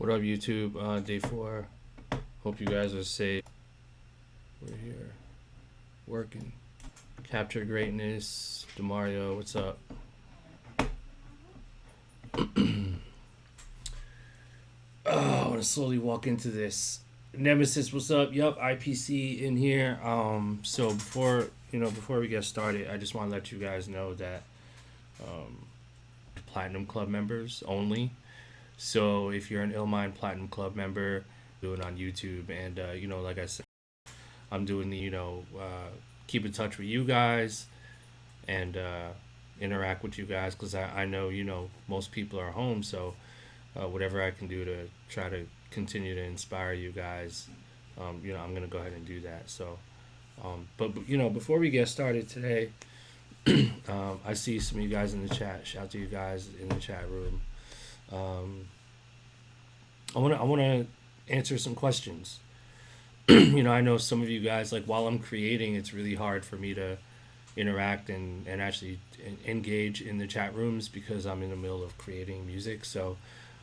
What up, YouTube? Day 4. Hope you guys are safe. We're here working. Capture Greatness. DeMario, what's up? I want to slowly walk into this. Nemesis, what's up? Yup, IPC in here. So before we get started, I just want to let you guys know that Platinum Club members only. So if you're an Illmind Platinum Club member, do it on YouTube. And, like I said, I'm doing the, keep in touch with you guys and interact with you guys because I know, most people are home. So whatever I can do to try to continue to inspire you guys, I'm going to go ahead and do that. So, but before we get started today, I see some of you guys in the chat. Shout out to you guys in the chat room. I want to answer some questions. I know some of you guys, like, while I'm creating, it's really hard for me to interact and actually engage in the chat rooms because I'm in the middle of creating music. So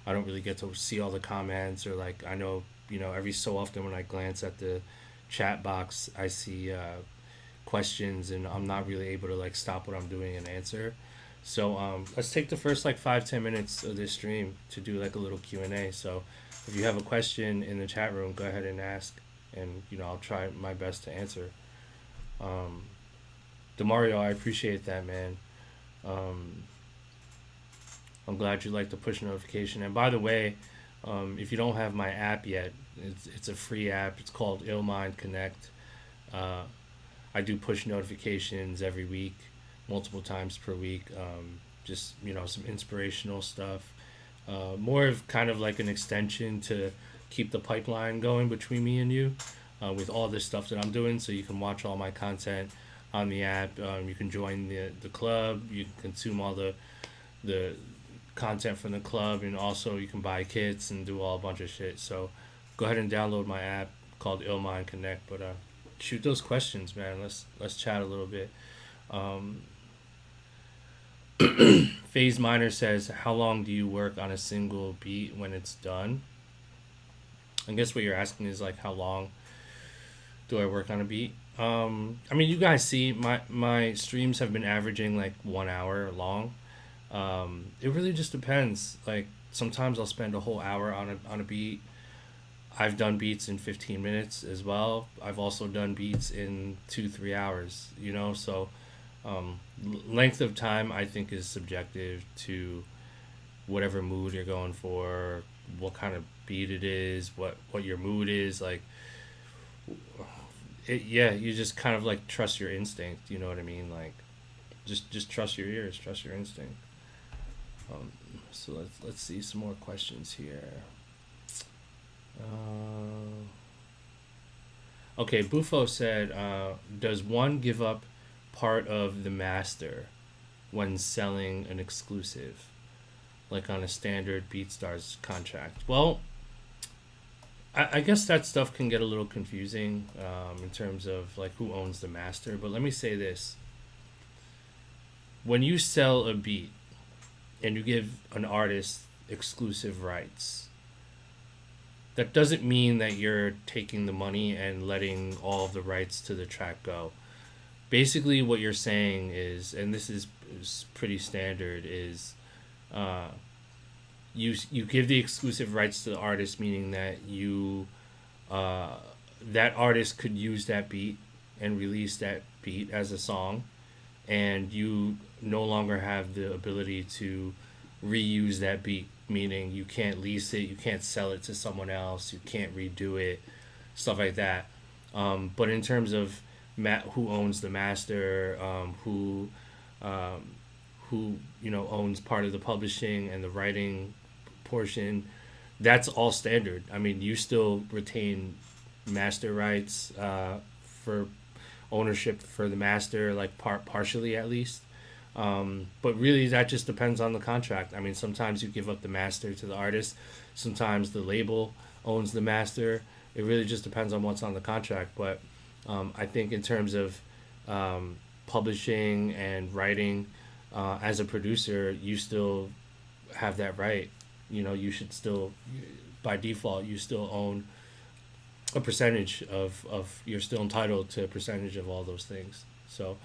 I don't really get to see all the comments, or like, I know, every so often when I glance at the chat box, I see questions and I'm not really able to like stop what I'm doing and answer. So let's take the first like 5-10 minutes of this stream to do like a little Q&A. So if you have a question in the chat room, go ahead and ask, and I'll try my best to answer. DeMario, I appreciate that, man. I'm glad you like the push notification. And by the way, if you don't have my app yet, it's a free app. It's called Illmind Connect. I do push notifications every week, multiple times per week. Just some inspirational stuff. More of kind of like an extension to keep the pipeline going between me and you with all this stuff that I'm doing, so you can watch all my content on the app. You can join the club. You can consume all the content from the club, and also you can buy kits and do all a bunch of shit. So go ahead and download my app called Illmind Connect. But shoot those questions, man. Let's chat a little bit. Phase Miner says, how long do you work on a single beat when it's done? I guess what you're asking is like, how long do I work on a beat? You guys see my streams have been averaging like 1 hour long. It really just depends. Like, sometimes I'll spend a whole hour on a beat. I've done beats in 15 minutes as well. I've also done beats in 2-3 hours, so length of time I think is subjective to whatever mood you're going for, what kind of beat it is, what your mood is. Like, you just kind of like trust your instinct, you know what I mean? Like, just trust your ears, trust your instinct. So let's see some more questions here. Okay, Bufo said, does one give up part of the master when selling an exclusive, like on a standard BeatStars contract? Well, I guess that stuff can get a little confusing in terms of like who owns the master. But let me say this. When you sell a beat and you give an artist exclusive rights, that doesn't mean that you're taking the money and letting all of the rights to the track go. Basically what you're saying is, and this is pretty standard, is you give the exclusive rights to the artist, meaning that that artist could use that beat and release that beat as a song, and you no longer have the ability to reuse that beat, meaning you can't lease it, you can't sell it to someone else, you can't redo it, stuff like that. But in terms of who owns the master, who owns part of the publishing and the writing portion, that's all standard. You still retain master rights for ownership for the master, like partially at least. But really that just depends on the contract. Sometimes you give up the master to the artist, sometimes the label owns the master. It really just depends on what's on the contract. But I think in terms of publishing and writing, as a producer, you still have that right. You should still by default you still own a percentage of you're still entitled to a percentage of all those things. So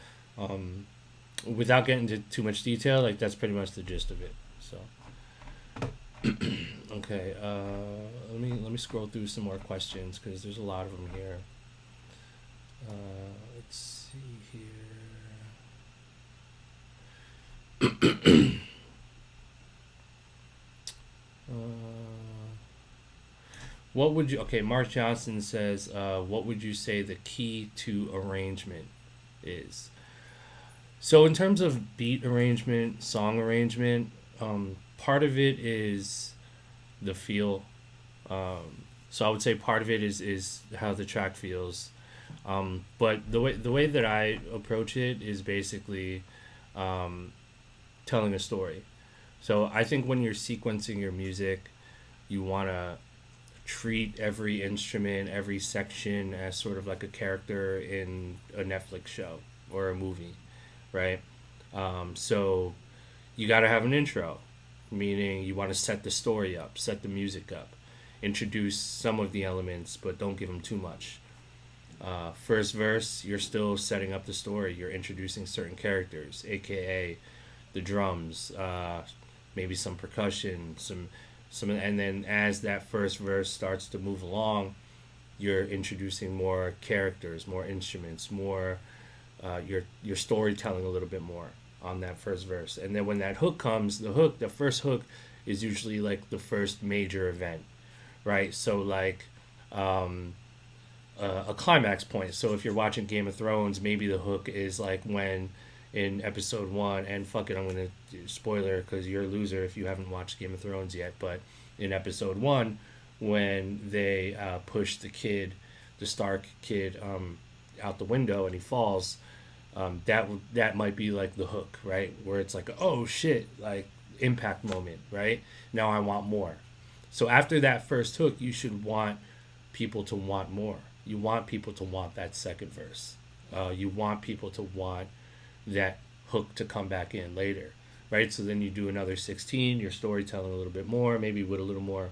without getting into too much detail, like that's pretty much the gist of it. So okay, let me scroll through some more questions because there's a lot of them here. Let's see here. What would you? Okay, Mark Johnson says, what would you say the key to arrangement is? So in terms of beat arrangement, song arrangement, part of it is the feel. So I would say part of it is how the track feels. But the way that I approach it is basically telling a story. So I think when you're sequencing your music, you want to treat every instrument, every section as sort of like a character in a Netflix show or a movie, right? So you got to have an intro, meaning you want to set the story up, set the music up, introduce some of the elements, but don't give them too much. First verse, you're still setting up the story. You're introducing certain characters, aka the drums, maybe some percussion, some, and then as that first verse starts to move along, you're introducing more characters, more instruments, more your storytelling a little bit more on that first verse. And then when that hook comes, the first hook is usually like the first major event, right? So like a climax point. So if you're watching Game of Thrones, maybe the hook is like when in episode 1, and fuck it, I'm gonna spoiler because you're a loser if you haven't watched Game of Thrones yet, but in episode 1 when they push the Stark kid out the window and he falls, that might be like the hook, right, where it's like, oh shit, like impact moment, right? Now I want more. So after that first hook, you should want people to want more. You want people to want that second verse. You want people to want that hook to come back in later, right? So then you do another 16, you're storytelling a little bit more, maybe with a little more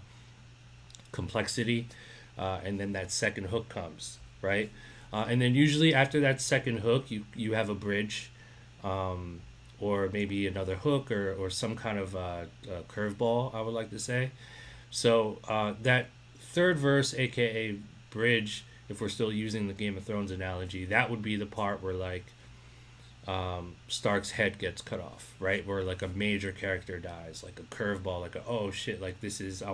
complexity, and then that second hook comes, right? And then usually after that second hook, you have a bridge, or maybe another hook, or some kind of curveball, I would like to say. So that third verse, aka bridge, if we're still using the Game of Thrones analogy, that would be the part where like Stark's head gets cut off, right? Where like a major character dies, like a curveball, like oh shit, like this is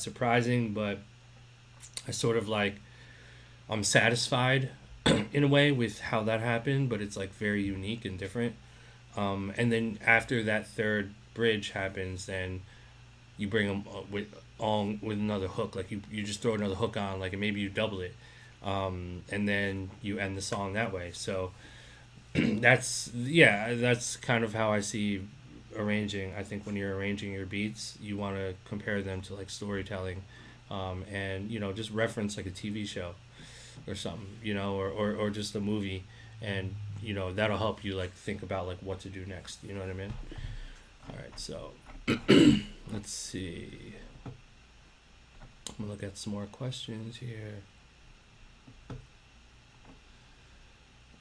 surprising, but I sort of like I'm satisfied in a way with how that happened, but it's like very unique and different. And then after that third bridge happens, then you bring them with another hook, like you just throw another hook on, like, and maybe you double it, and then you end the song that way. So that's kind of how I see arranging. I think when you're arranging your beats, you want to compare them to like storytelling, and just reference like a TV show or something, or just a movie, and that'll help you like think about like what to do next. You know what I mean? All right, so let's see. I'm gonna look at some more questions here.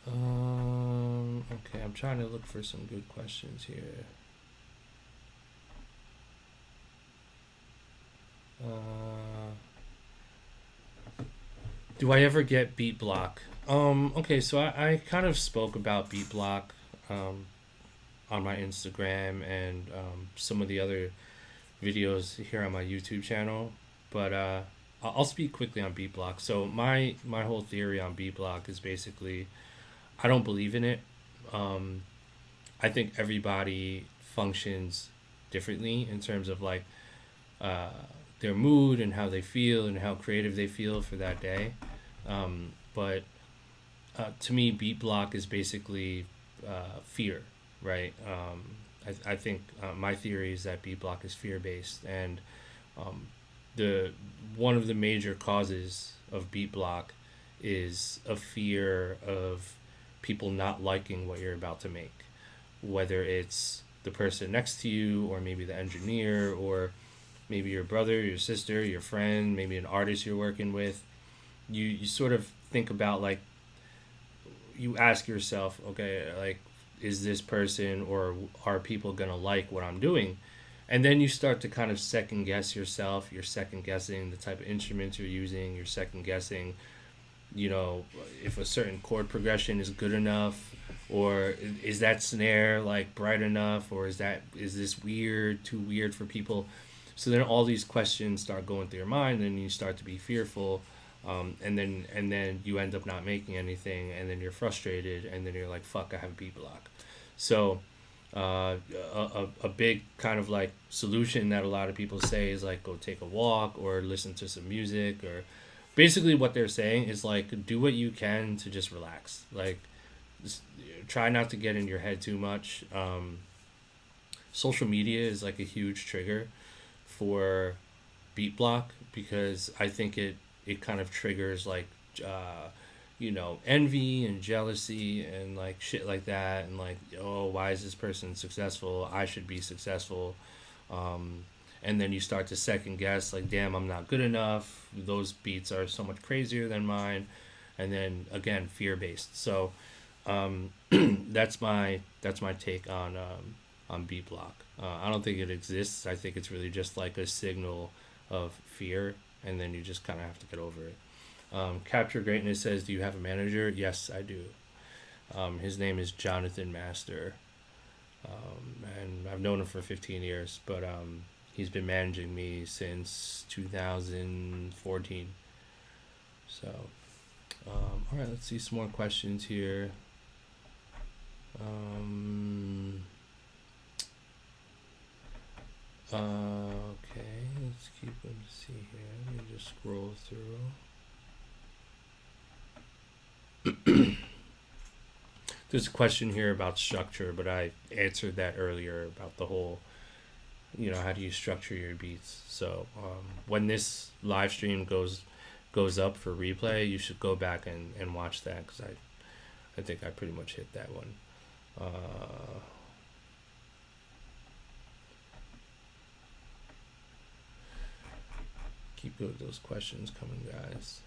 Okay, I'm trying to look for some good questions here. Do I ever get beat block? Okay, so I kind of spoke about beat block on my Instagram and some of the other videos here on my YouTube channel, but I'll speak quickly on beat block. So my whole theory on beat block is basically I don't believe in it. I think everybody functions differently in terms of like their mood and how they feel and how creative they feel for that day. But to me, beat block is basically fear, right? I think my theory is that beat block is fear based, and the one of the major causes of beat block is a fear of people not liking what you're about to make, whether it's the person next to you or maybe the engineer or maybe your brother, your sister, your friend, maybe an artist you're working with, you sort of think about like, you ask yourself, okay, like, is this person or are people gonna like what I'm doing? And then you start to kind of second guess yourself. You're second guessing the type of instruments you're using. You're second guessing, if a certain chord progression is good enough, or is that snare like bright enough, or is this weird, too weird for people? So then all these questions start going through your mind, and you start to be fearful, and then you end up not making anything, and then you're frustrated, and then you're like, fuck, I have a beat block. So a big kind of like solution that a lot of people say is like, go take a walk or listen to some music, or basically what they're saying is like, do what you can to just relax. Like, just try not to get in your head too much. Social media is like a huge trigger for beat block, because I think it kind of triggers like envy and jealousy and like shit like that, and like, oh, why is this person successful? I should be successful. And then you start to second guess, like, damn, I'm not good enough. Those beats are so much crazier than mine. And then again, fear based. So that's my take on beat block. I don't think it exists. I think it's really just like a signal of fear, and then you just kind of have to get over it. Capture Greatness says, do you have a manager? Yes, I do. His name is Jonathan Master, and I've known him for 15 years, but he's been managing me since 2014. So, all right, let's see some more questions here. Okay, let's keep them to see here. Let me just scroll through. There's a question here about structure, but I answered that earlier about the whole, how do you structure your beats. So when this live stream goes up for replay, you should go back and watch that, because I think I pretty much hit that one. Keep those questions coming, guys.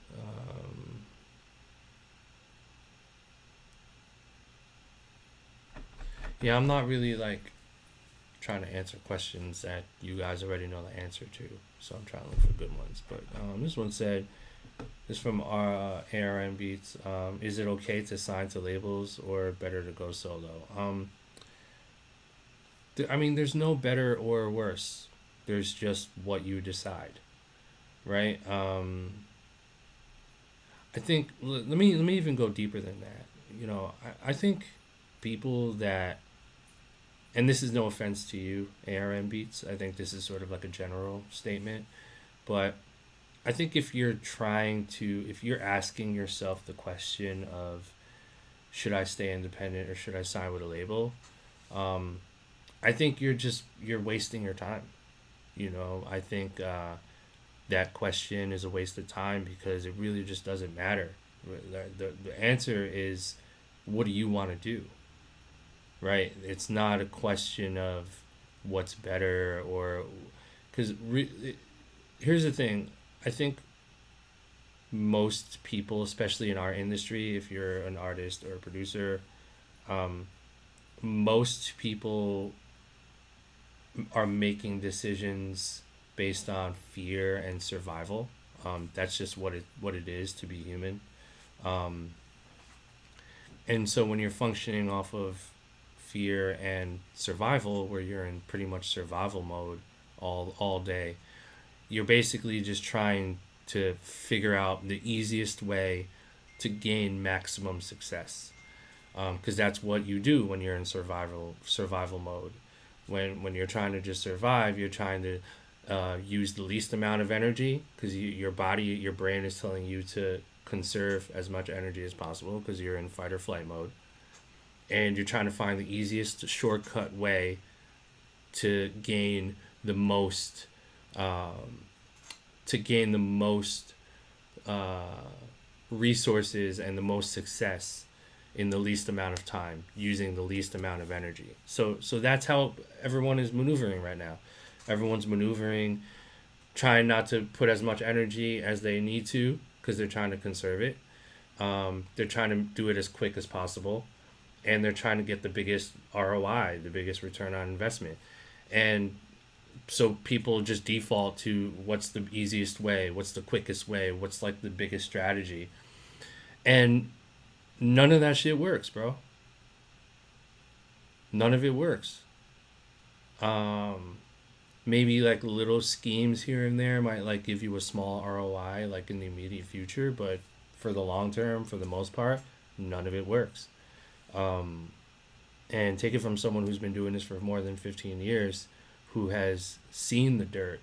Yeah, I'm not really like trying to answer questions that you guys already know the answer to, so I'm trying to look for good ones. But this one said, this from our ARM Beats. Is it okay to sign to labels, or better to go solo? There's no better or worse. There's just what you decide, right? I think, let me even go deeper than that. I think people that, and this is no offense to you, ARM Beats, I think this is sort of like a general statement, but I think if you're asking yourself the question of, should I stay independent or should I sign with a label? I think you're wasting your time. I think that question is a waste of time, because it really just doesn't matter. The answer is, what do you want to do? Right? It's not a question of what's better, or because here's the thing. I think most people, especially in our industry, if you're an artist or a producer, most people are making decisions based on fear and survival. That's just what it is to be human. And so when you're functioning off of fear and survival, where you're in pretty much survival mode all day, you're basically just trying to figure out the easiest way to gain maximum success, because that's what you do when you're in survival mode. When you're trying to just survive, you're trying to use the least amount of energy, because your brain is telling you to conserve as much energy as possible, because you're in fight or flight mode, and you're trying to find the easiest shortcut way to gain the most resources and the most success in the least amount of time, using the least amount of energy. So that's how everyone is maneuvering right now. Everyone's maneuvering trying not to put as much energy as they need to because they're trying to conserve it. They're trying to do it as quick as possible, and they're trying to get the biggest ROI, the biggest return on investment. And so people just default to what's the easiest way, what's the quickest way, what's like the biggest strategy. And none of that shit works, bro. None of it works. Maybe like little schemes here and there might like give you a small ROI like in the immediate future, but for the long term, for the most part, none of it works. And take it from someone who's been doing this for more than 15 years, who has seen the dirt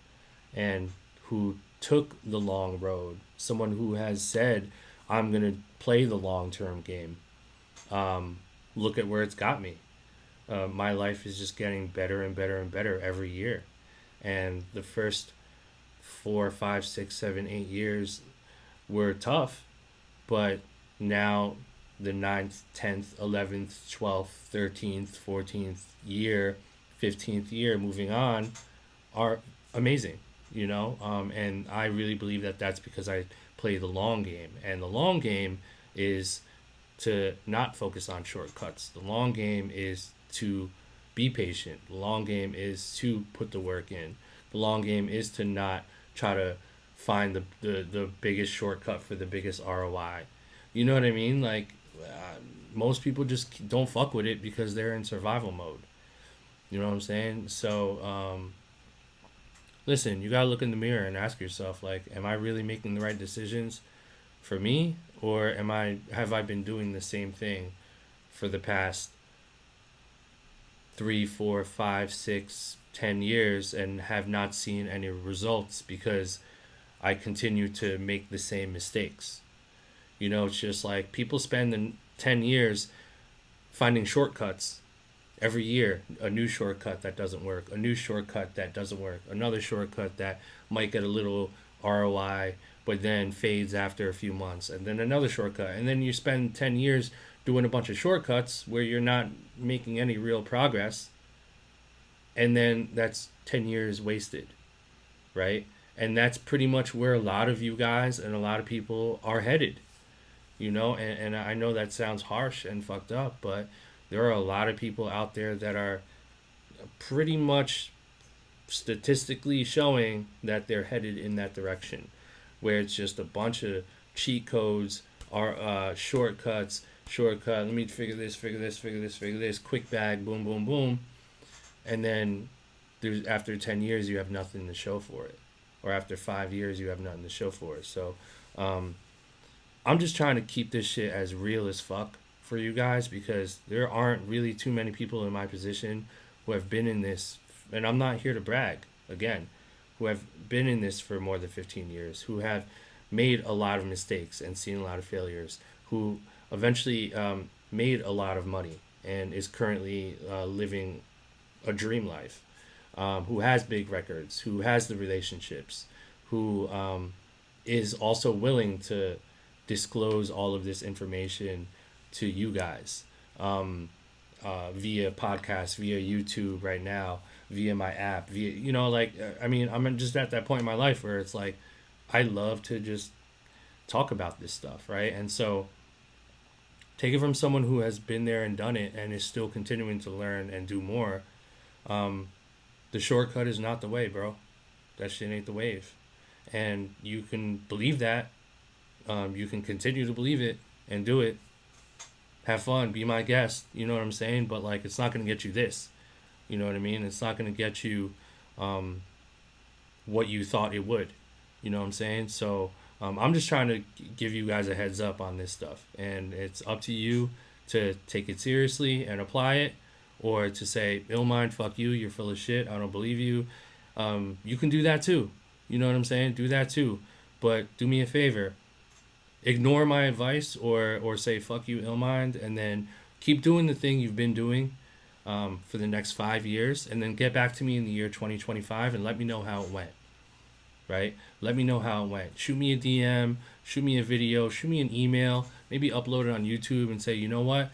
and who took the long road, someone who has said, I'm going to play the long term game. Look at where it's got me. My life is just getting better and better and better every year. And the first 4, 5, 6, 7, 8 years were tough, but now the 9th, 10th, 11th, 12th, 13th, 14th year, 15th year moving on are amazing, you know? And I really believe that that's because I play the long game. And the long game is to not focus on shortcuts. The long game is to be patient. The long game is to put the work in. The long game is to not try to find the biggest shortcut for the biggest ROI. You know what I mean? Like, most people just don't fuck with it because they're in survival mode. You know what I'm saying? So, listen, you gotta look in the mirror and ask yourself, like, am I really making the right decisions for me, or have I been doing the same thing for the past 3, 4, 5, 6, 10 years and have not seen any results because I continue to make the same mistakes? You know, it's just like people spend 10 years finding shortcuts every year. A new shortcut that doesn't work, a new shortcut that doesn't work, another shortcut that might get a little ROI but then fades after a few months, and then another shortcut. And then you spend 10 years doing a bunch of shortcuts where you're not making any real progress. And then that's 10 years wasted, right? And that's pretty much where a lot of you guys and a lot of people are headed. You know, and I know that sounds harsh and fucked up, but there are a lot of people out there that are pretty much statistically showing that they're headed in that direction, where it's just a bunch of cheat codes or shortcuts. Shortcut, let me figure this, quick bag, boom, boom, boom. And then after 10 years, you have nothing to show for it. Or after 5 years, you have nothing to show for it. So, I'm just trying to keep this shit as real as fuck for you guys, because there aren't really too many people in my position who have been in this, and I'm not here to brag, again, who have been in this for more than 15 years, who have made a lot of mistakes and seen a lot of failures, who eventually made a lot of money and is currently living a dream life, who has big records, who has the relationships, who is also willing to disclose all of this information to you guys via podcast, via YouTube right now, via my app, via, you know, like, I mean, I'm just at that point in my life where it's like, I love to just talk about this stuff, right? And so take it from someone who has been there and done it and is still continuing to learn and do more. The shortcut is not the way, bro. That shit ain't the wave. And you can believe that. You can continue to believe it and do it. Have fun, be my guest, you know what I'm saying? But like, it's not going to get you this, you know what I mean? It's not going to get you what you thought it would, you know what I'm saying? So I'm just trying to give you guys a heads up on this stuff, and it's up to you to take it seriously and apply it, or to say, Illmind, fuck you, you're full of shit, I don't believe you. You can do that too, you know what I'm saying? Do that too, but do me a favor. Ignore my advice, or say fuck you, Illmind, and then keep doing the thing you've been doing for the next 5 years, and then get back to me in the year 2025 and let me know how it went, right? Let me know how it went. Shoot me a DM, shoot me a video, shoot me an email, maybe upload it on YouTube and say, you know what?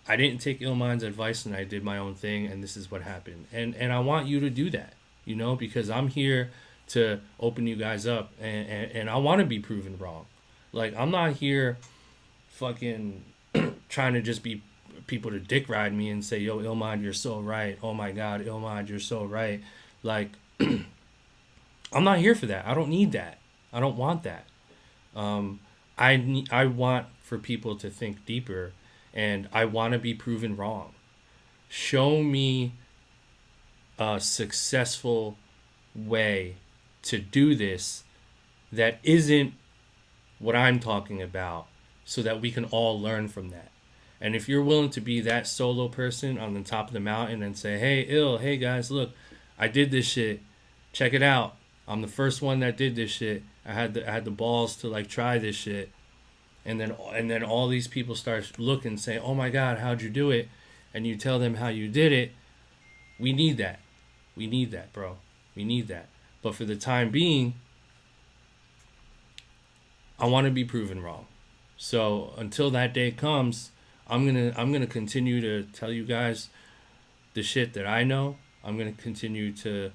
I didn't take Illmind's advice and I did my own thing, and this is what happened. And I want you to do that, you know, because I'm here to open you guys up, and I want to be proven wrong. Like, I'm not here fucking trying to just be people to dick ride me and say, yo, Illmind, you're so right. Oh my God, Illmind, you're so right. Like, I'm not here for that. I don't need that. I don't want that. I want for people to think deeper, and I want to be proven wrong. Show me a successful way to do this that isn't what I'm talking about, so that we can all learn from that. And if you're willing to be that solo person on the top of the mountain and say, hey guys, look, I did this shit, check it out, I'm the first one that did this shit, I had the balls to like try this shit, and then all these people start looking, saying, oh my God, how'd you do it? And you tell them how you did it. We need that, bro. We need that. But for the time being, I want to be proven wrong. So until that day comes, I'm gonna continue to tell you guys the shit that I know. I'm gonna continue to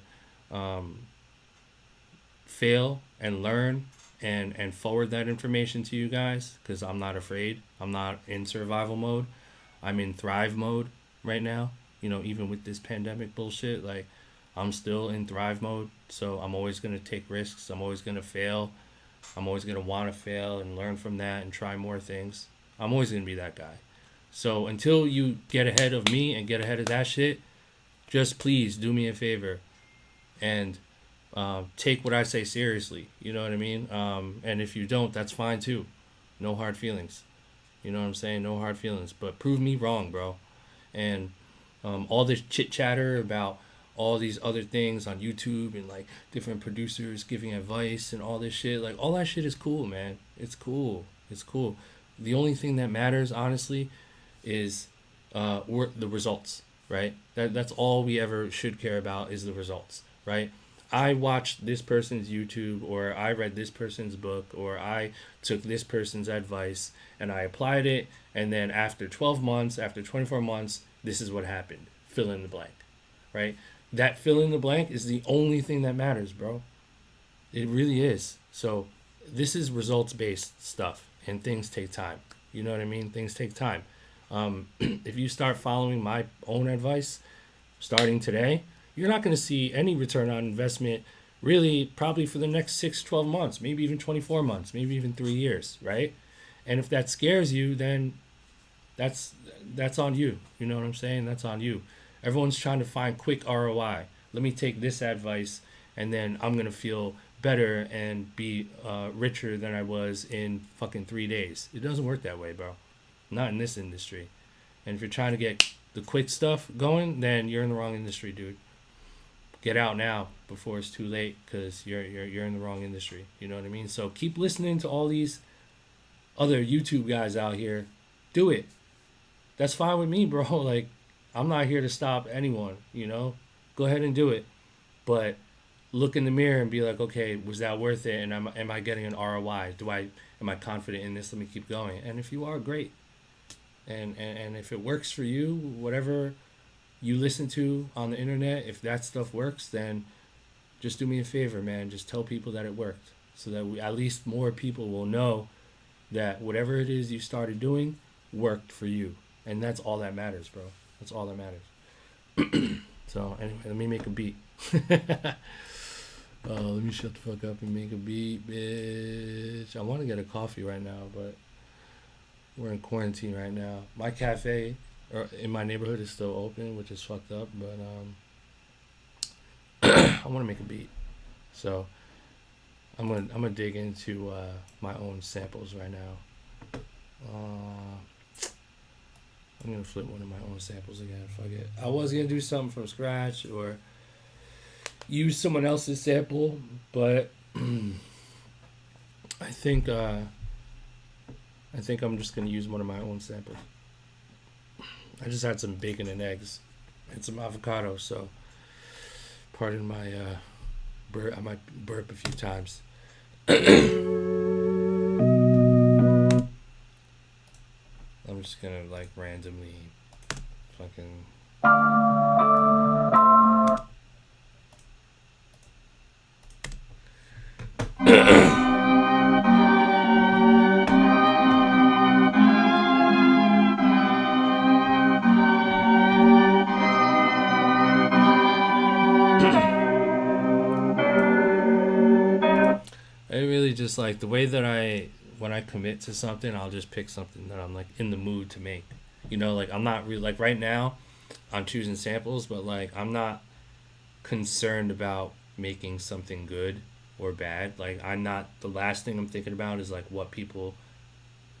fail and learn and forward that information to you guys, because I'm not afraid. I'm not in survival mode. I'm in thrive mode right now. You know, even with this pandemic bullshit, like, I'm still in thrive mode. So I'm always gonna take risks. I'm always gonna fail. I'm always gonna want to fail and learn from that and try more things. I'm always gonna be that guy. So until you get ahead of me and get ahead of that shit, just please do me a favor and take what I say seriously. You know what I mean? And if you don't, that's fine too. No hard feelings. You know what I'm saying? No hard feelings. But prove me wrong, bro. And all this chit chatter about all these other things on YouTube and like different producers giving advice and all this shit, like, all that shit is cool, man. It's cool. It's cool. The only thing that matters, honestly, is the results, right? That's all we ever should care about, is the results, right? I watched this person's YouTube, or I read this person's book, or I took this person's advice and I applied it, and then after 12 months, after 24 months, this is what happened. Fill in the blank, right? That fill in the blank is the only thing that matters, bro. It really is. So this is results-based stuff, and things take time. You know what I mean? Things take time. If you start following my own advice starting today, you're not going to see any return on investment really probably for the next 6-12 months, maybe even 24 months, maybe even 3 years, right? And if that scares you, then that's on you. You know what I'm saying? That's on you. Everyone's trying to find quick ROI. Let me take this advice, and then I'm going to feel better and be richer than I was in fucking 3 days. It doesn't work that way, bro. Not in this industry. And if you're trying to get the quick stuff going, then you're in the wrong industry, dude. Get out now before it's too late, because you're in the wrong industry. You know what I mean? So keep listening to all these other YouTube guys out here. Do it. That's fine with me, bro. Like, I'm not here to stop anyone, you know? Go ahead and do it. But look in the mirror and be like, okay, was that worth it? And am I getting an ROI? Am I confident in this? Let me keep going. And if you are, great. And if it works for you, whatever you listen to on the internet, if that stuff works, then just do me a favor, man. Just tell people that it worked, so that at least more people will know that whatever it is you started doing worked for you. And that's all that matters, bro. That's all that matters. So anyway, let me make a beat. Let me shut the fuck up and make a beat, bitch. I want to get a coffee right now, but we're in quarantine right now. My cafe in my neighborhood is still open, which is fucked up, but I want to make a beat. So I'm gonna dig into my own samples right now. I'm gonna flip one of my own samples again. Fuck it. I was gonna do something from scratch or use someone else's sample, but I think I'm just gonna use one of my own samples. I just had some bacon and eggs and some avocado, so pardon my I might burp a few times. I'm just gonna like randomly fucking just like the way that when I commit to something, I'll just pick something that I'm like in the mood to make. You know, like I'm not really like right now, I'm choosing samples, but like I'm not concerned about making something good or bad. Like I'm not, the last thing I'm thinking about is like what people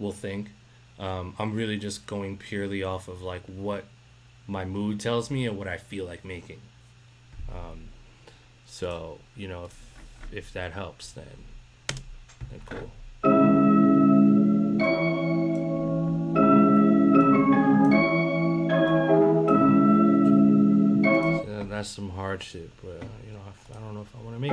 will think. I'm really just going purely off of like what my mood tells me and what I feel like making. So you know, if that helps, then cool. So that's some hard shit, but you know, I don't know if I want to make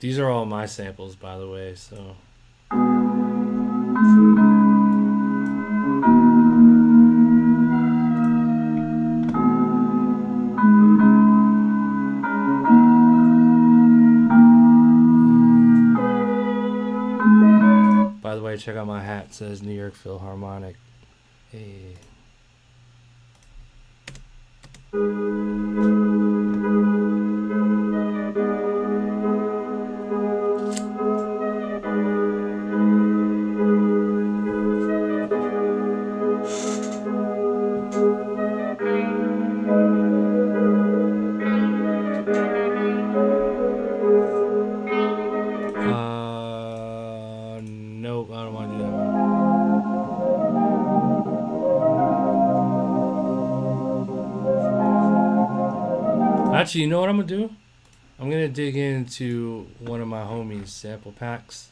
These are all my samples, by the way, so. By the way, check out my hat. It says New York Philharmonic. Hey. Nope, I don't want to do that one. Actually, you know what I'm going to do? I'm going to dig into one of my homies' sample packs.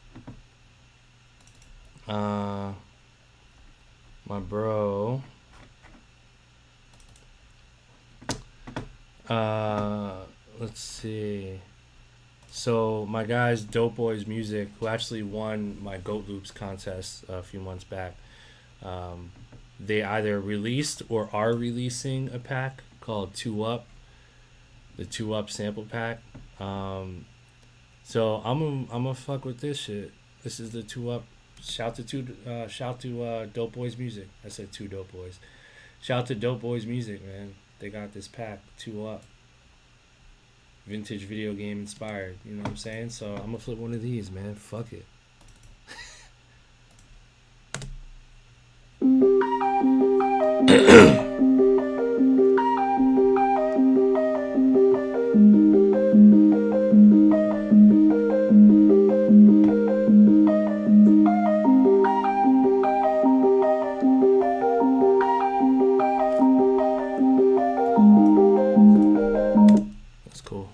My bro. Let's see. So my guys, Dope Boys Music, who actually won my Goat Loops contest a few months back, they either released or are releasing a pack called 2 Up, the 2 Up sample pack. So I'm gonna fuck with this shit. This is the 2 Up. Shout to Dope Boys Music. I said 2 Dope Boys. Shout to Dope Boys Music, man. They got this pack, 2 Up. Vintage video game inspired, you know what I'm saying? So I'm gonna flip one of these, man. Fuck it. That's cool.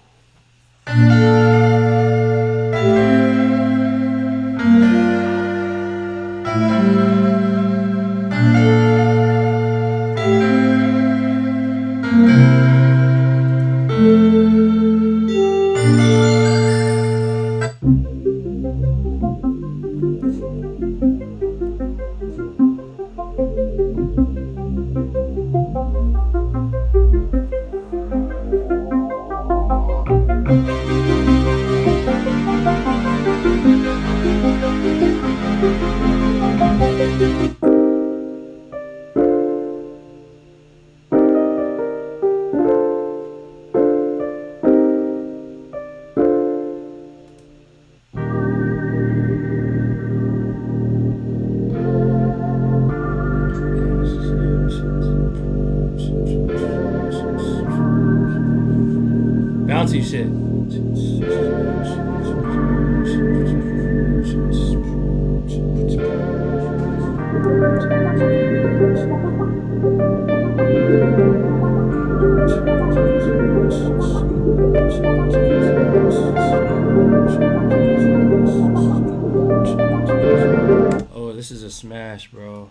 Bouncy shit. Oh, this is a smash, bro.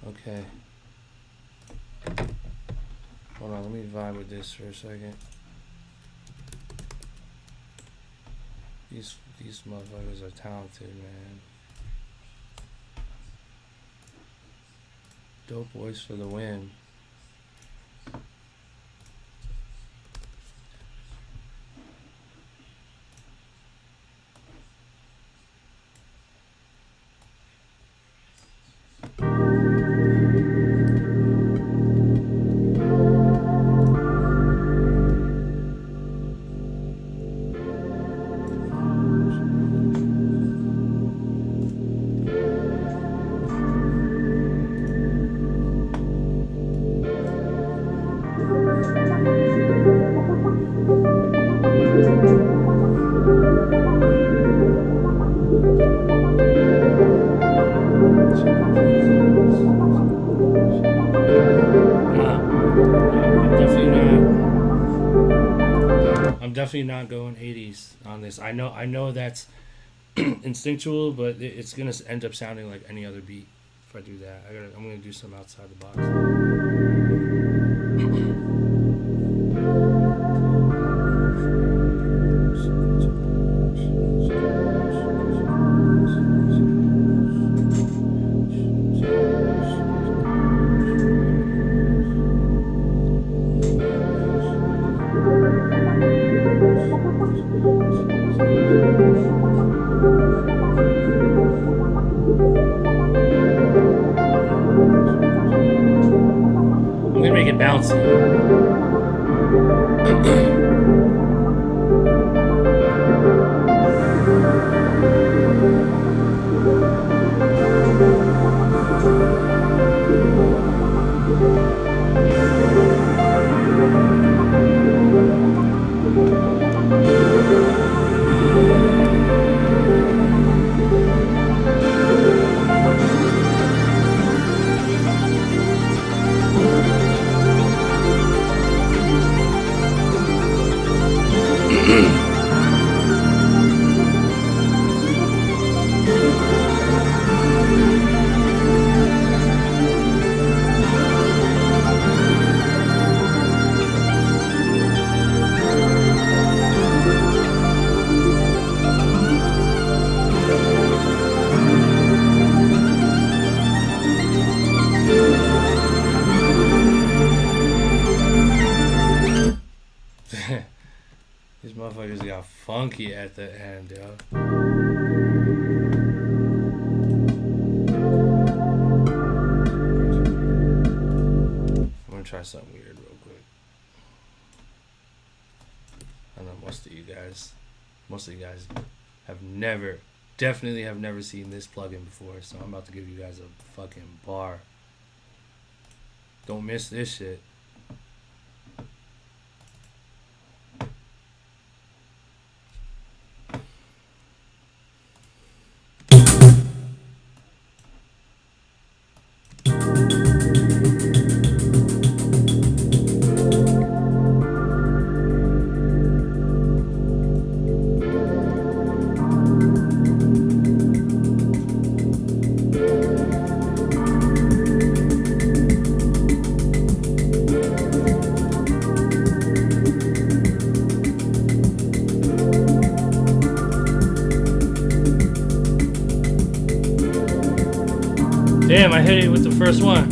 Okay. Hold on, let me vibe with this for a second. These motherfuckers are talented, man. Dope Boys for the win. definitely not going 80s on this. I know that's instinctual, but it's gonna end up sounding like any other beat if I do that. I'm gonna do some outside the box. Bouncy. These motherfuckers got funky at the end, yo. I'm gonna try something weird real quick. I know most of you guys definitely have never seen this plugin before, so I'm about to give you guys a fucking bar. Don't miss this shit. Damn, I hit it with the first one.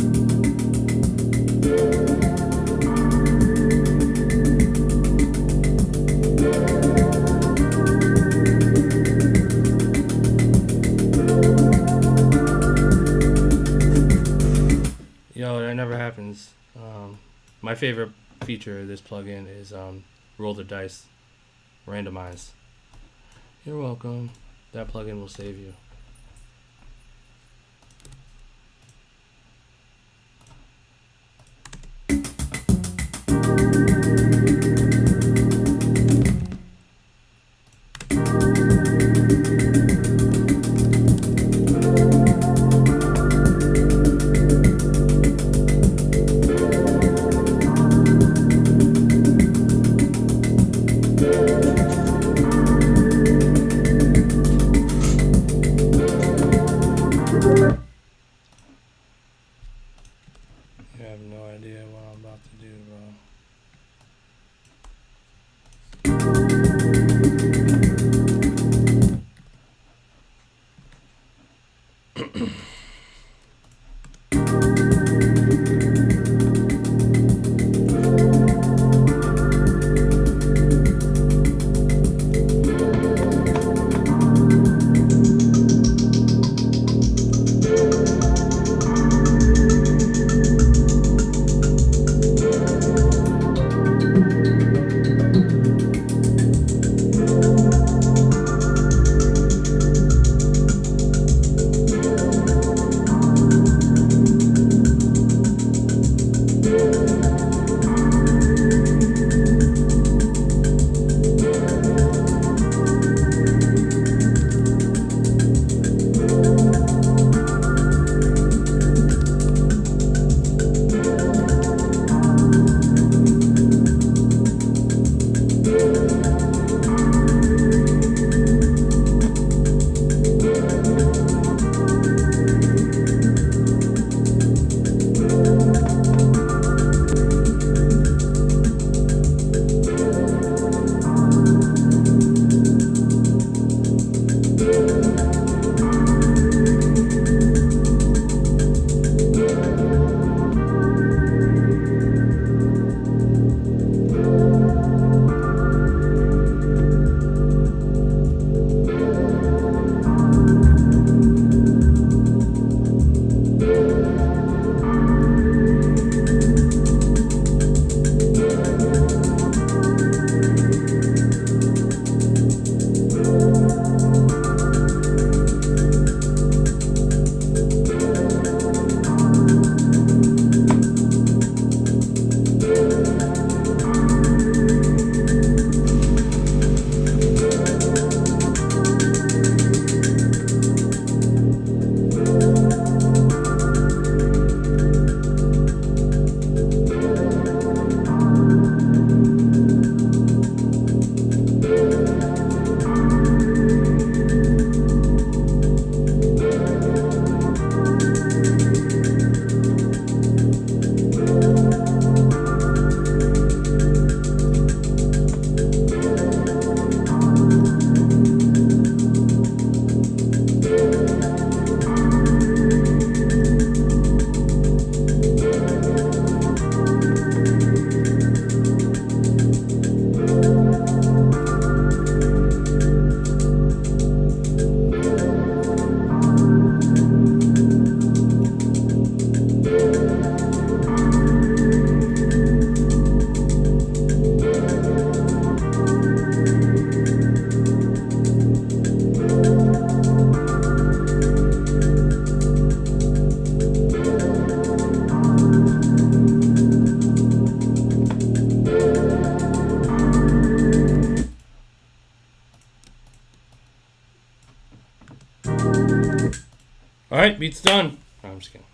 Yo, that never happens. My favorite feature of this plugin is roll the dice, randomize. You're welcome. That plugin will save you. right, beat's done. No, I'm just kidding.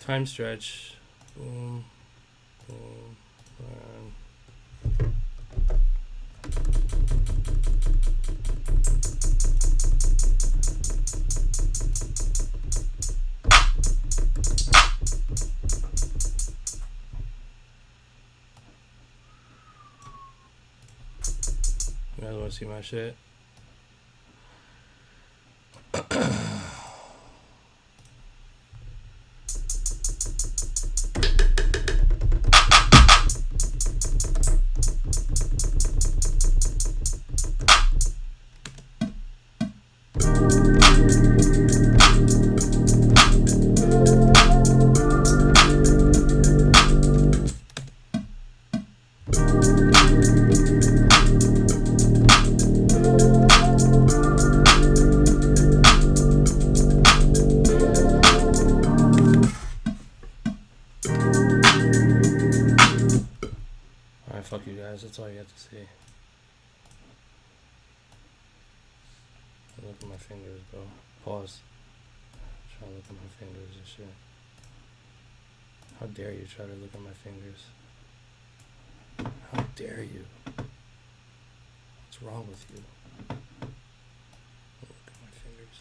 Time stretch. Boom, boom, run. You guys want to see my shit? Fuck you guys, that's all you have to see. Look at my fingers, bro. Pause. Try to look at my fingers and shit. How dare you try to look at my fingers? How dare you? What's wrong with you? Look at my fingers.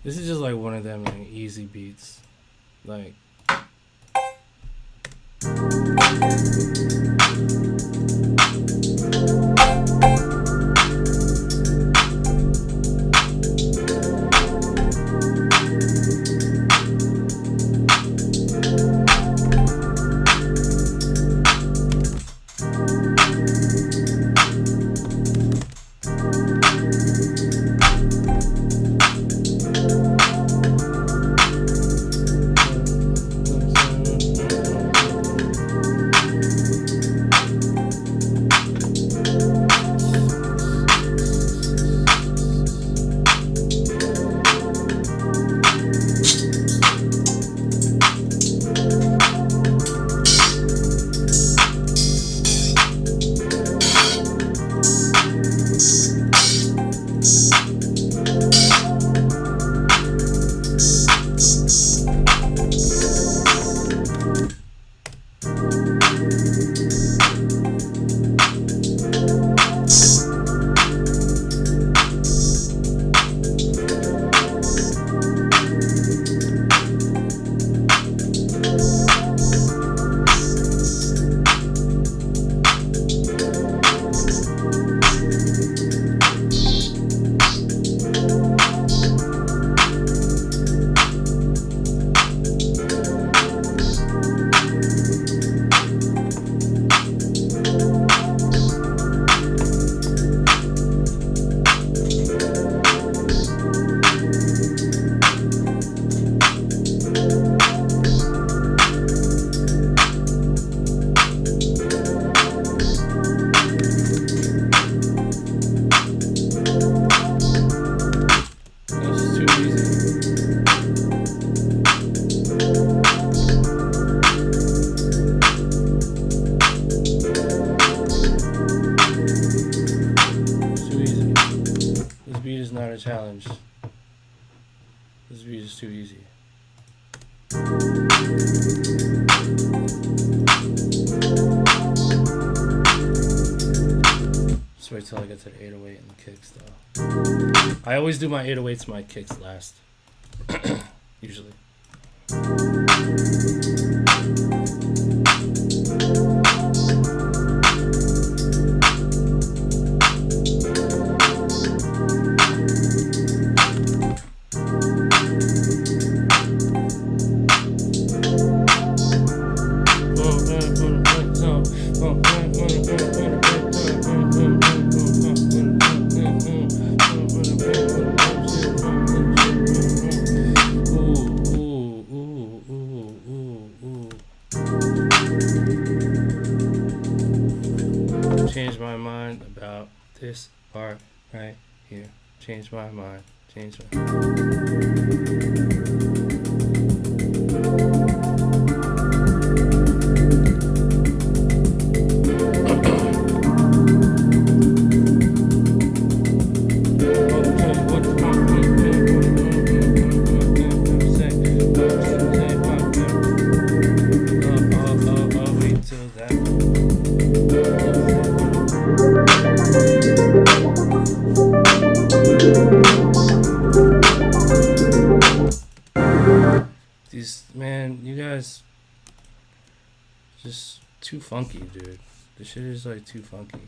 This is just like one of them like easy beats. Like challenge. This beat is too easy. Just wait till I get to the 808 and the kicks though. I always do my 808s and my kicks last. Usually. Change my mind about this part right here. Change my mind. Change my Man, you guys just too funky, dude. This shit is like too funky.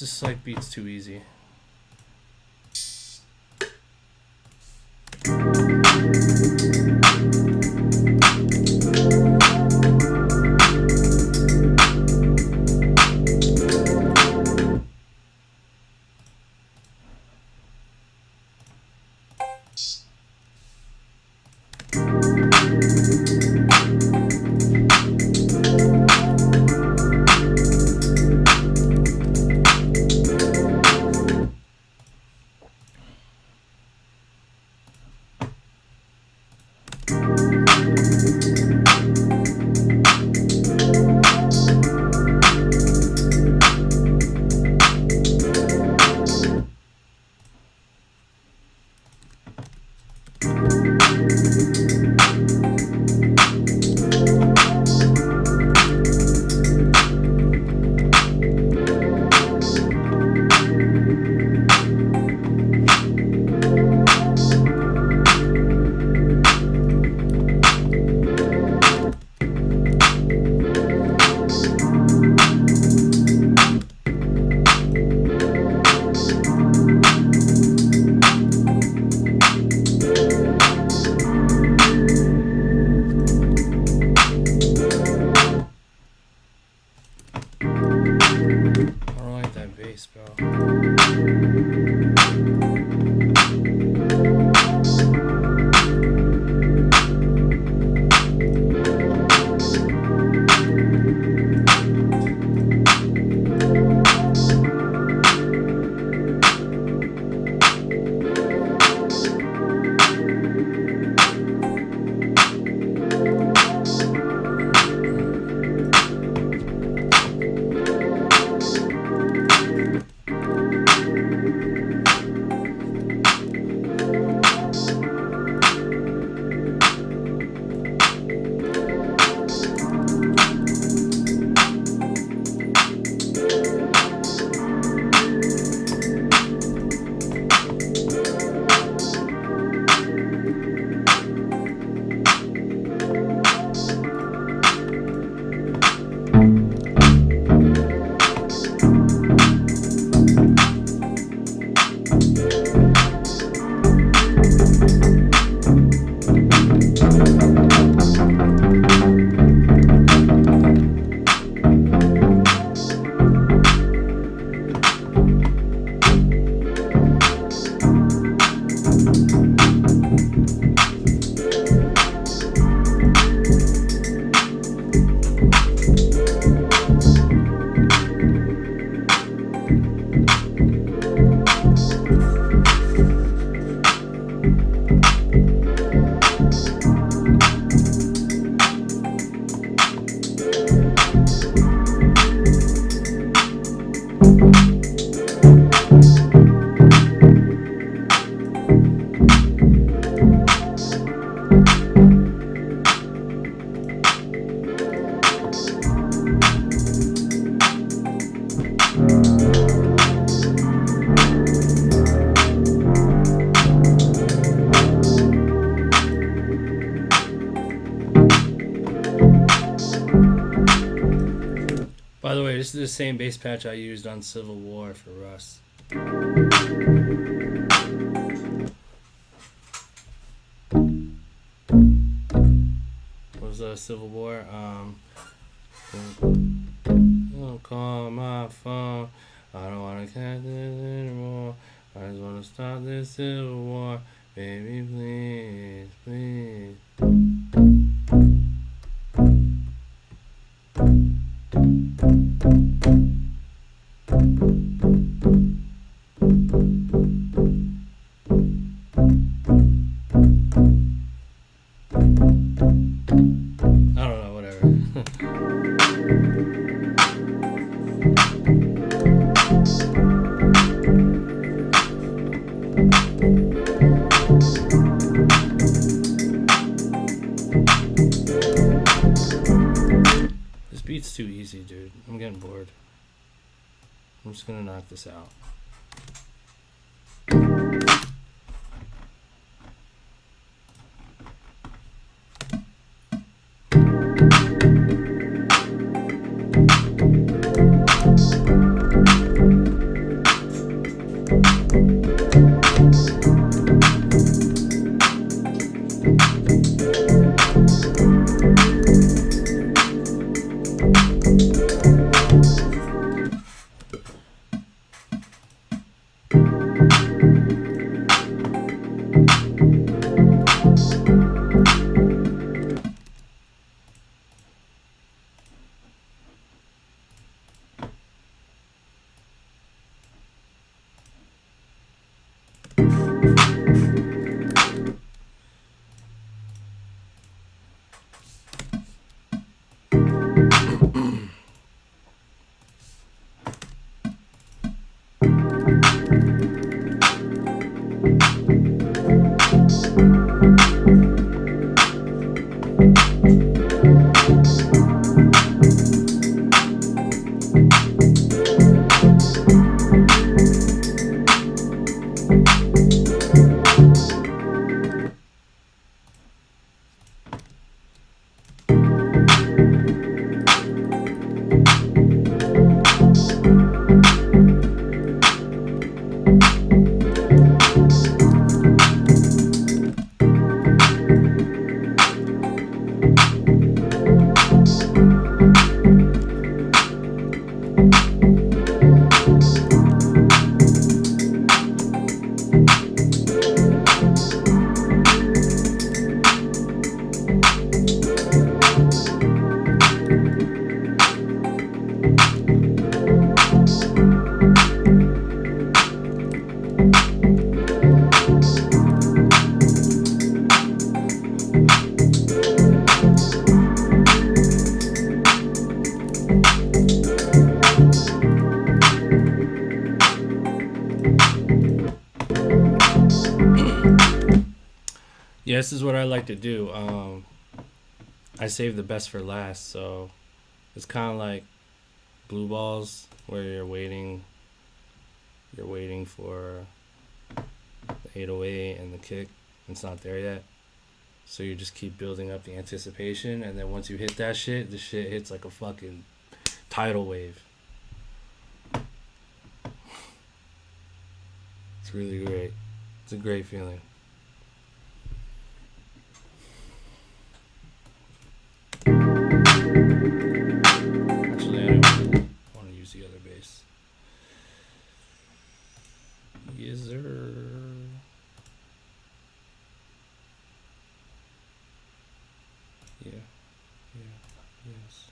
just like beats too easy. By the way, this is the same bass patch I used on Civil War for Russ. What was the Civil War? Don't call my phone. I don't want to catch this anymore. I just want to stop this Civil War. Baby, please, please. It's too easy, dude. I'm getting bored. I'm just gonna knock this out. this is what I like to do. I save the best for last, so it's kind of like blue balls where you're waiting for the 808 and the kick. It's not there yet, so you just keep building up the anticipation, and then once you hit that shit, the shit hits like a fucking tidal wave. It's really great. It's a great feeling. Actually, I don't want to use the other bass. Yes, sir. Yeah. Yes.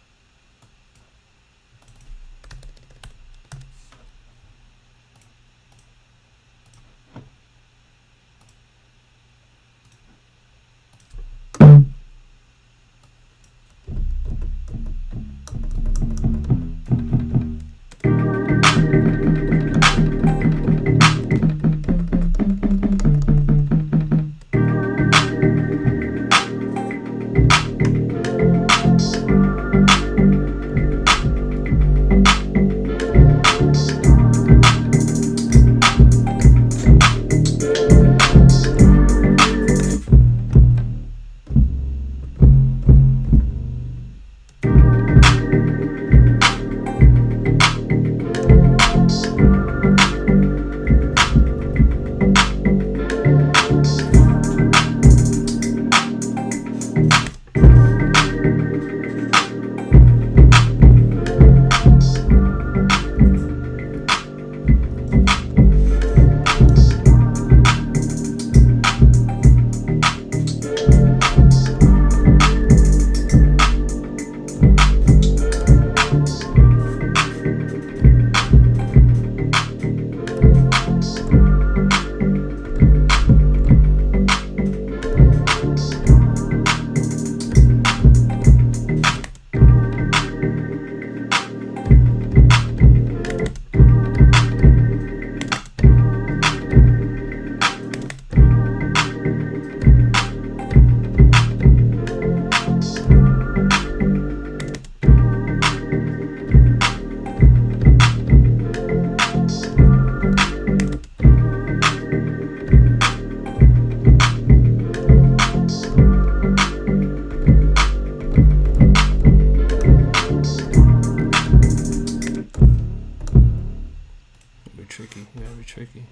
Tricky.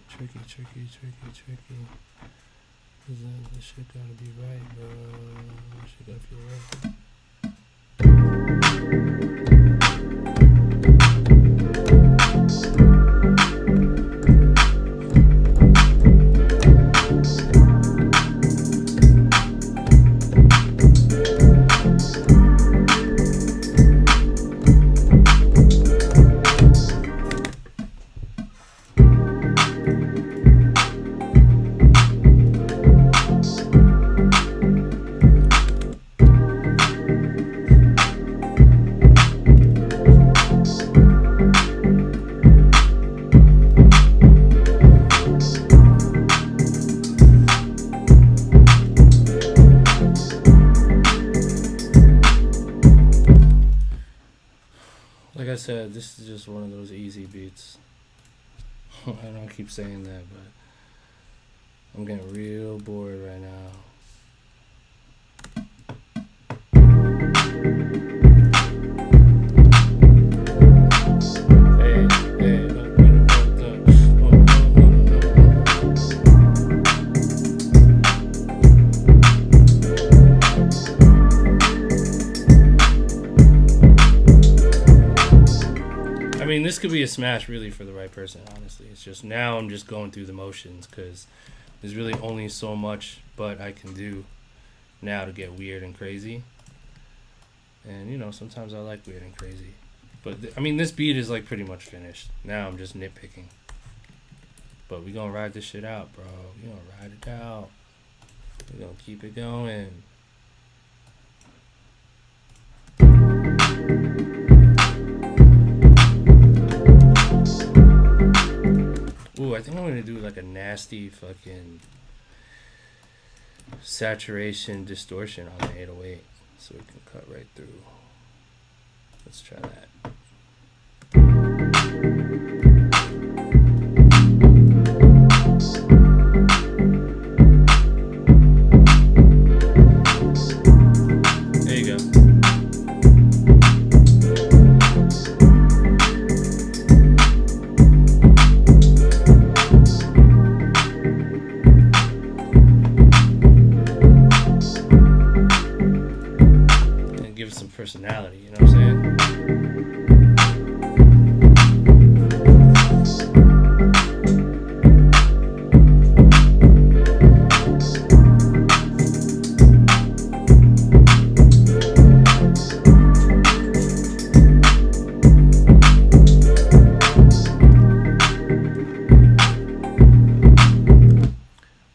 Cause this shit gotta be right, bro. This shit gotta feel right. Like I said, this is just one of those easy beats. I don't keep saying that, but I'm getting real bored right now. I mean, this could be a smash really for the right person, honestly. It's just now I'm just going through the motions because there's really only so much but I can do now to get weird and crazy. And, you know, sometimes I like weird and crazy. But, I mean, this beat is, like, pretty much finished. Now I'm just nitpicking. But we gonna ride this shit out, bro. We gonna ride it out. We gonna keep it going. Ooh, I think I'm gonna do like a nasty fucking saturation distortion on the 808, so we can cut right through. Let's try that. There you go. And give it some personality, you know what I'm saying?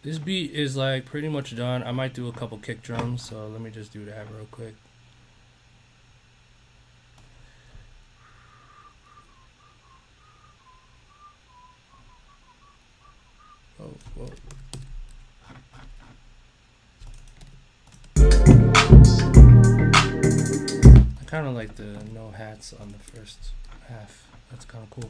This beat is like pretty much done. I might do a couple kick drums, so let me just do that real quick. Oh, whoa. I kind of like the no hats on the first half. That's kind of cool.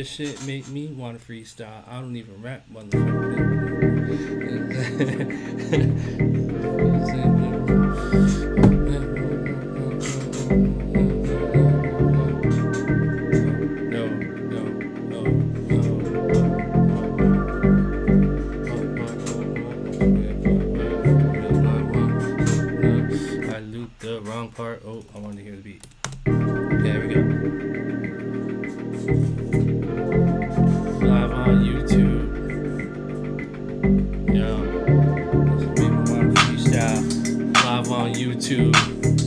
Shit make me want to freestyle. I don't even rap, motherfucker. I looped the wrong part. Oh, I wanted to hear the beat. There we go. Live on YouTube. Yo, people want to freestyle. Live on YouTube.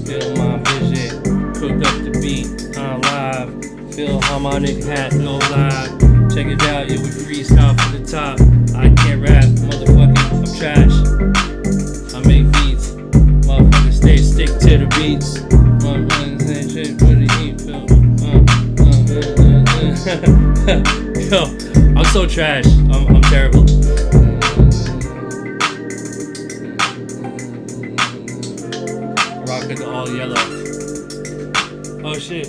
Feel my vision. Cook up the beat. I'm live. Feel harmonic hat. Go live. Check it out. Yo, we freestyle from the top. I can't rap. Motherfucking, I'm trash. I make beats. Motherfuckers stick to the beats. Motherfuckers say shit for the heat. Yo, I'm so trash. I'm terrible. Rockin' the all yellow. Oh shit.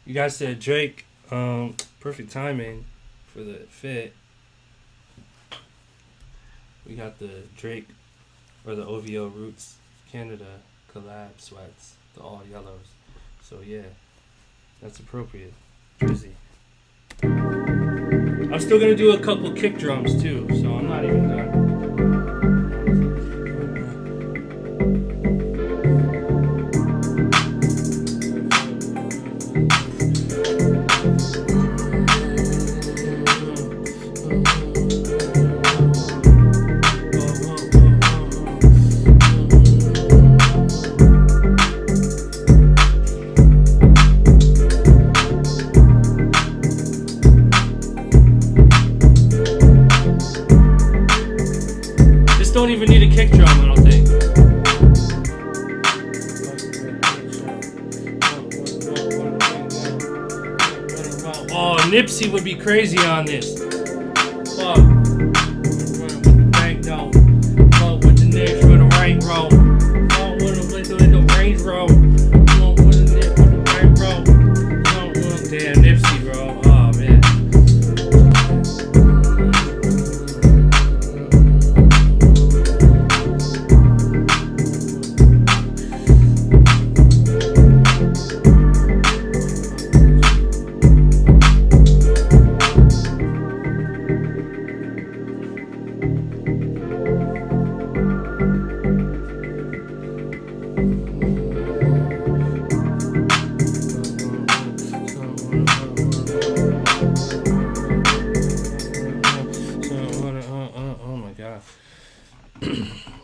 You guys said Drake. Perfect timing for the fit. We got the Drake or the OVO Roots Canada collab sweats, the all yellows. So yeah, that's appropriate. Drizzy. I I'm still gonna do a couple kick drums too, so I'm not even done. Don't even need a kick drum, I don't think. Oh, Nipsey would be crazy on this. Fuck. Bank no. Fuck with the next with the right row. Fuck with the range row. Fuck with the nip with the right row. Damn, Nipsey, bro. Oh, man.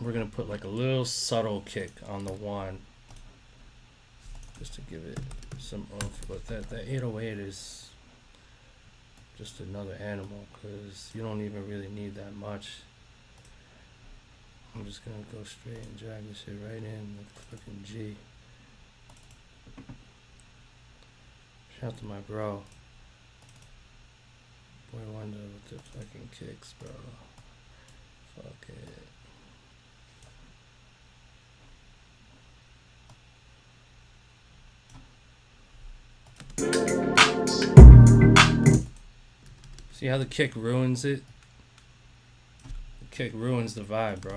We're gonna put like a little subtle kick on the one just to give it some oomph, but that 808 is just another animal because you don't even really need that much. I'm just gonna go straight and drag this shit right in with fucking G. Shout out to my bro, Boy Wonder with the fucking kicks, bro. Fuck it. See how the kick ruins it? The kick ruins the vibe, bro.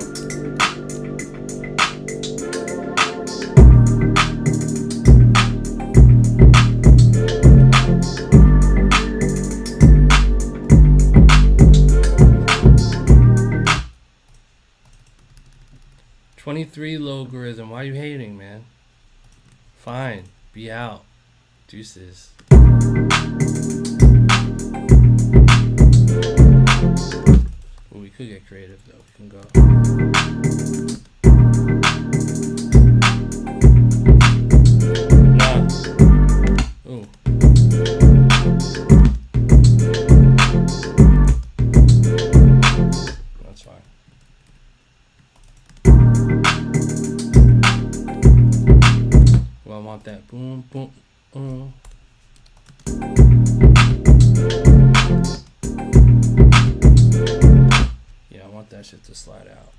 23 logarithm. Why are you hating, man? Fine. Be out. Deuces. Well, we could get creative though. We can go. Nah. Ooh. That's fine. Well, I want that boom, boom, Yeah, I want that shit to slide out.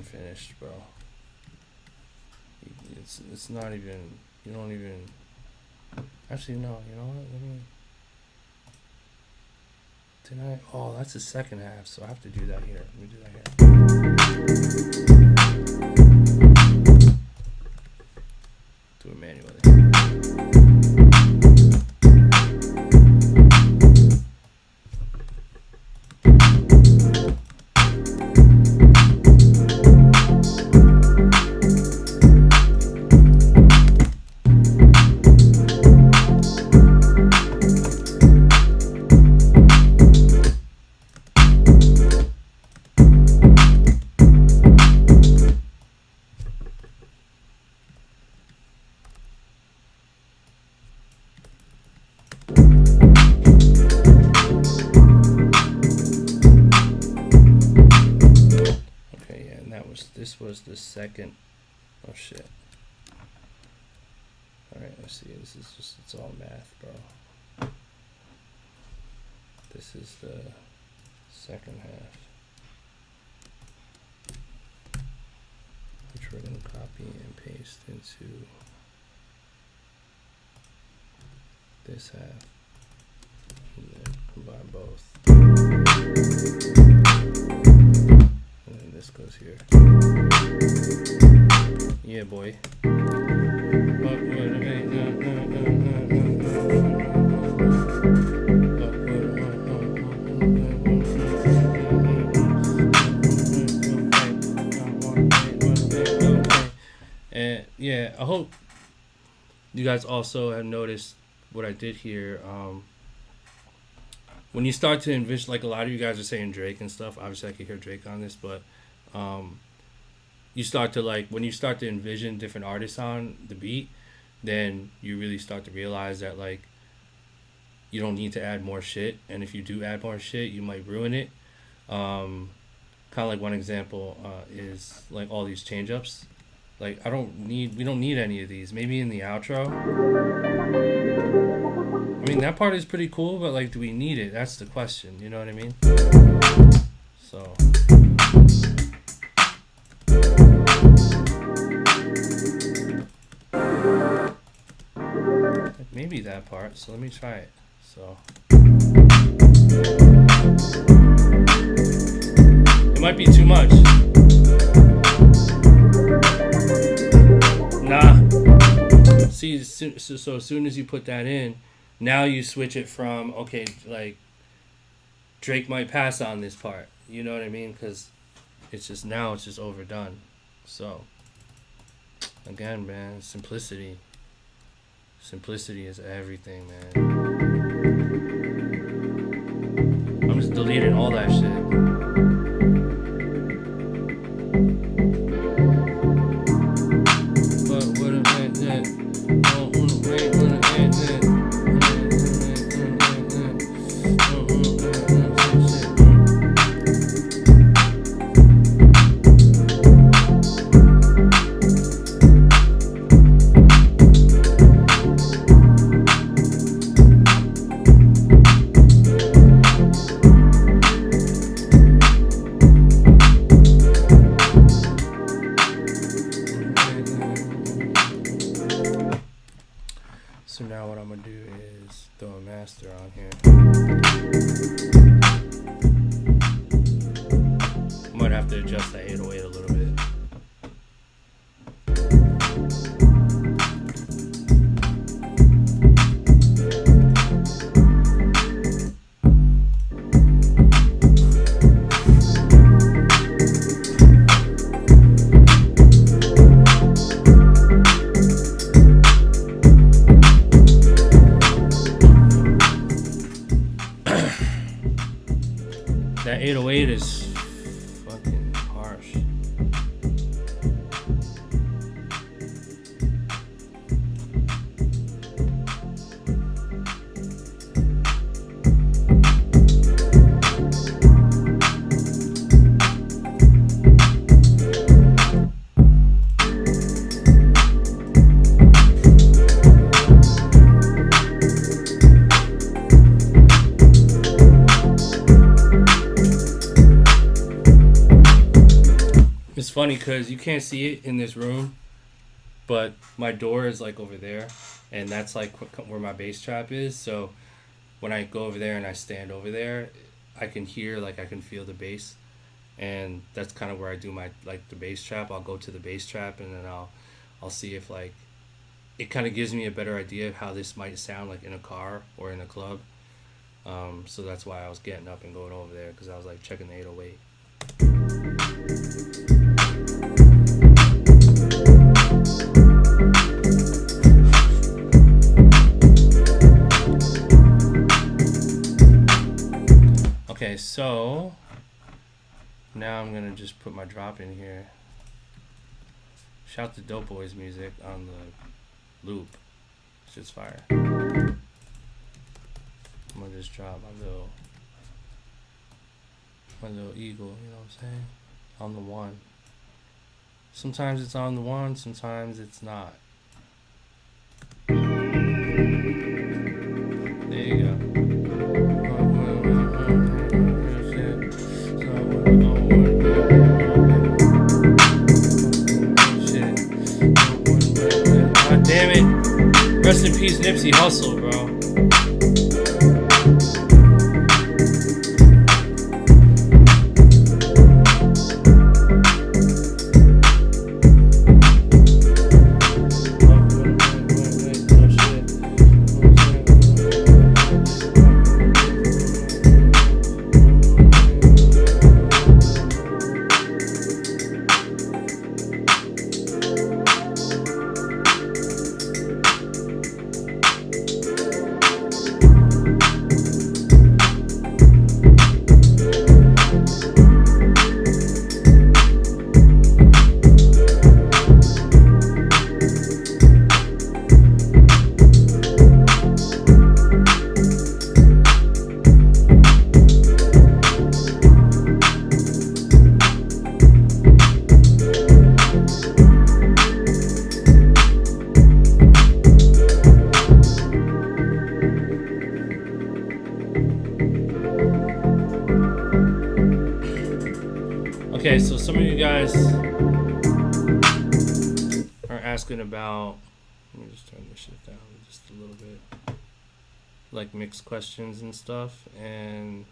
Finished, bro. It's not even, you don't even, actually no, you know what, let me, oh, that's the second half, so I have to do that here. Let me do that here. Do it manually. this was the second. Oh shit. Alright, let's see. This is just, it's all math, bro. This is the second half, which we're going to copy and paste into this half, and then combine both. And then this goes here. Yeah, boy. And yeah, I hope you guys also have noticed what I did here. When you start to envision, like a lot of you guys are saying Drake and stuff, obviously I could hear Drake on this, but you start to like, when you start to envision different artists on the beat, then you really start to realize that like you don't need to add more shit, and if you do add more shit, you might ruin it. Kind of like one example is like all these change ups. Like we don't need any of these. Maybe in the outro. I mean, that part is pretty cool, but like, do we need it? That's the question. You know what I mean? So. Maybe that part. So let me try it. So. It might be too much. Nah. See, so as soon as you put that in, now you switch it from, okay, like, Drake might pass on this part. You know what I mean? Because it's just overdone. So, again, man, simplicity. Simplicity is everything, man. I'm just deleting all that shit. So now what I'm gonna do is throw a master on here. I might have to adjust the 808 a little bit. That 808 is fucking harsh. It's funny because you can't see it in this room, but my door is like over there, and that's like where my bass trap is. So when I go over there and I stand over there, I can hear, like I can feel the bass, and that's kind of where I do my, like, the bass trap. I'll go to the bass trap, and then I'll see if, like, it kind of gives me a better idea of how this might sound like in a car or in a club. So that's why I was getting up and going over there, because I was like checking the 808. Okay, so now I'm gonna just put my drop in here. Shout to Dope Boys music on the loop. It's just fire. I'm gonna just drop my little eagle, you know what I'm saying? On the one. Sometimes it's on the one, sometimes it's not. There you go. God damn it. Rest in peace, Nipsey Hussle, bro. Okay, so some of you guys are asking about, let me just turn this shit down just a little bit, like mixed questions and stuff, and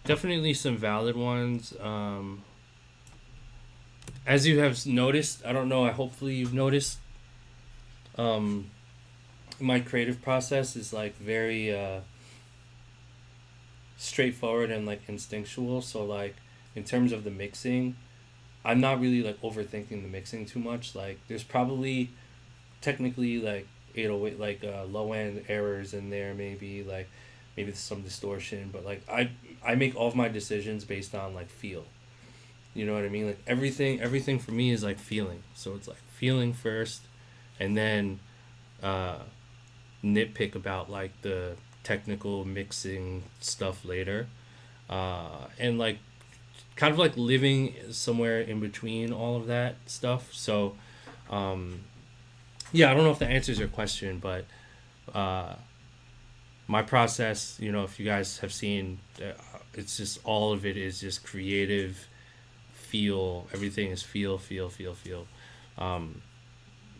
definitely some valid ones. As you have noticed, I don't know, hopefully you've noticed, my creative process is like very straightforward and like instinctual. So like in terms of the mixing, I'm not really like overthinking the mixing too much. Like there's probably technically like 808 like low end errors in there, maybe there's some distortion, but like I make all of my decisions based on like feel. You know what I mean? Like everything for me is like feeling. So it's like feeling first, and then nitpick about like the technical mixing stuff later, and like kind of like living somewhere in between all of that stuff. So yeah, I don't know if that answers your question, but my process, you know, if you guys have seen, it's just all of it is just creative feel. Everything is feel.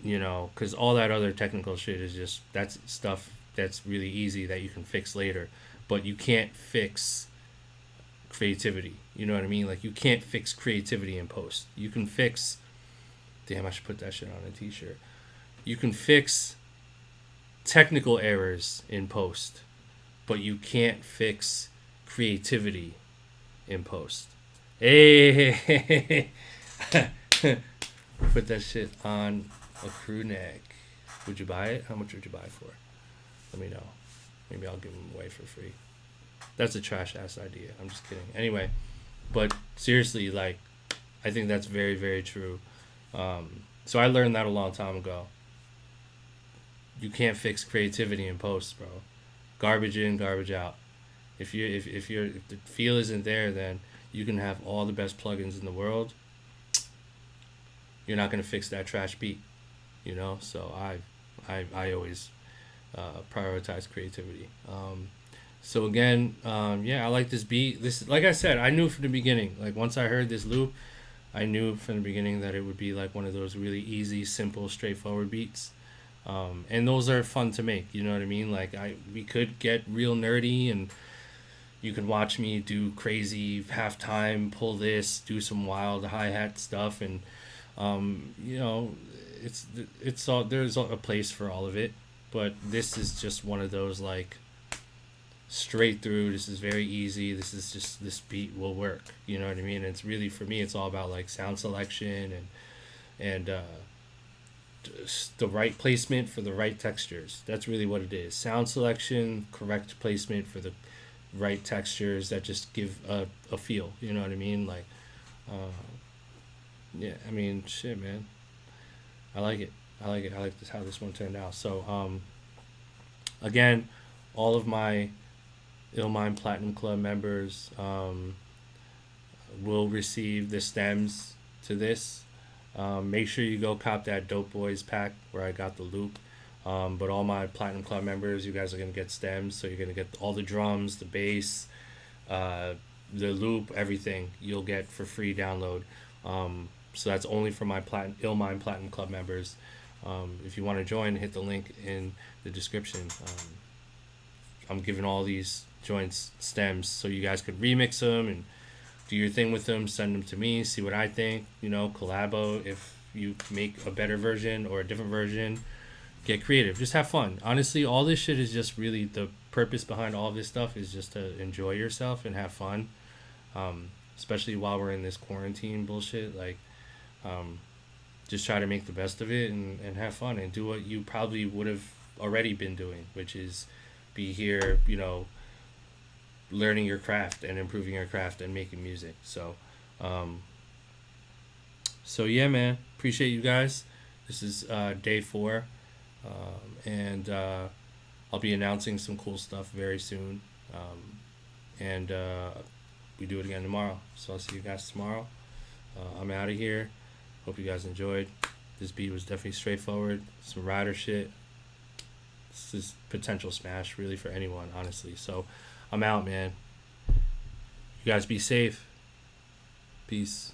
You know, because all that other technical shit is just, that's stuff that's really easy that you can fix later, but you can't fix creativity. You know what I mean? Like you can't fix creativity in post. You can fix, damn, I should put that shit on a t-shirt. You can fix technical errors in post, but you can't fix creativity in post. Hey, put that shit on a crew neck. Would you buy it? How much would you buy it for? Let me know. Maybe I'll give them away for free. That's a trash ass idea. I'm just kidding. Anyway, but seriously, like, I think that's very, very true. So I learned that a long time ago. You can't fix creativity in post, bro. Garbage in, garbage out. If the feel isn't there, then you can have all the best plugins in the world. You're not gonna fix that trash beat, you know. So I always prioritize creativity. So again, yeah, I like this beat. This, like I said, I knew from the beginning. Like once I heard this loop, I knew from the beginning that it would be like one of those really easy, simple, straightforward beats. And those are fun to make. You know what I mean? Like we could get real nerdy, and you can watch me do crazy halftime, pull this, do some wild hi-hat stuff, and you know, it's all, there's a place for all of it. But this is just one of those like straight through. This is very easy. This is just, this beat will work. You know what I mean? And it's really, for me, it's all about like sound selection and the right placement for the right textures. That's really what it is. Sound selection, correct placement for the right textures that just give a feel. You know what I mean? Like, yeah, I mean, shit, man. I like it. I like this, how this one turned out. So, again, all of my Illmind Platinum Club members, will receive the stems to this. Make sure you go cop that Dope Boys pack where I got the loop. But all my Platinum Club members, you guys are going to get stems. So you're going to get all the drums, the bass, the loop, everything you'll get for free download. So that's only for my Illmind Platinum Club members. If you want to join, hit the link in the description. I'm giving all these joints stems so you guys could remix them and do your thing with them. Send them to me, see what I think. Collabo if you make a better version or a different version. Get creative. Just have fun. Honestly, all this shit is just really the purpose behind all this stuff is just to enjoy yourself and have fun. Especially while we're in this quarantine bullshit. Just try to make the best of it and have fun and do what you probably would have already been doing, which is be here, learning your craft and improving your craft and making music. So yeah, man. Appreciate you guys. This is day 4. And I'll be announcing some cool stuff very soon. And we do it again tomorrow. So I'll see you guys tomorrow. I'm out of here. Hope you guys enjoyed. This beat was definitely straightforward. Some rider shit. This is potential smash really for anyone, honestly. So I'm out, man. You guys be safe. Peace.